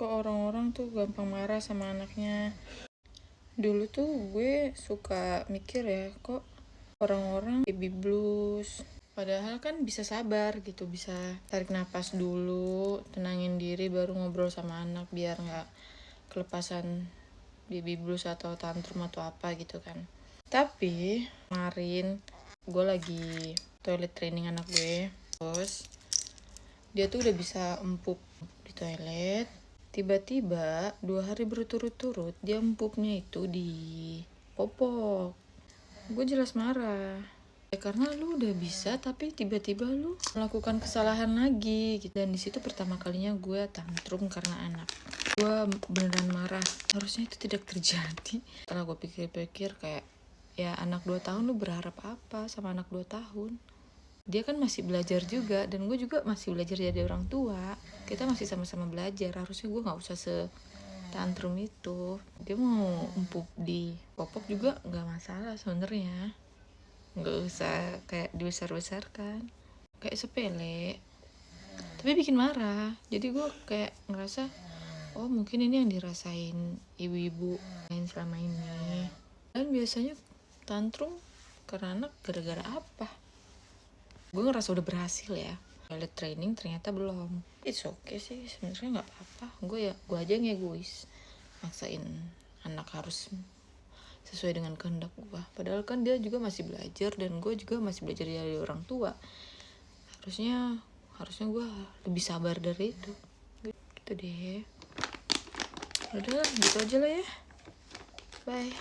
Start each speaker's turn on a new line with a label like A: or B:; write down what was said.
A: kok orang-orang tuh gampang marah sama anaknya. Dulu tuh gue suka mikir ya, kok orang-orang baby blues. Padahal kan bisa sabar gitu, bisa tarik napas dulu, tenangin diri baru ngobrol sama anak biar nggak kelepasan baby blues atau tantrum atau apa gitu kan. Tapi kemarin gue lagi toilet training anak gue, terus dia tuh udah bisa empuk di toilet. Tiba-tiba 2 hari berturut-turut dia empuknya itu di popok. Gue jelas marah. Karena lu udah bisa tapi tiba-tiba lu melakukan kesalahan lagi gitu. Dan disitu pertama kalinya gue tantrum karena anak. Gue beneran marah. Harusnya itu tidak terjadi. Setelah gue pikir-pikir kayak, ya anak 2 tahun lu berharap apa sama anak 2 tahun? Dia kan masih belajar juga, dan gue juga masih belajar jadi orang tua. Kita masih sama-sama belajar. Harusnya gue gak usah tantrum itu. Dia mau empuk di popok juga gak masalah sebenarnya, gak usah kayak dibesar-besarkan, kayak sepele tapi bikin marah. Jadi gue kayak ngerasa, oh mungkin ini yang dirasain ibu-ibu lain selama ini. Dan biasanya tantrum karena anak gara-gara apa? Gue ngerasa udah berhasil ya toilet training, ternyata belum. It's okay sih sebenarnya, nggak apa-apa. Gue aja yang egois maksain anak harus sesuai dengan kehendak gue, padahal kan dia juga masih belajar dan gue juga masih belajar jadi orang tua. Harusnya gue lebih sabar dari itu gitu deh. Udah gitu aja lah ya, bye.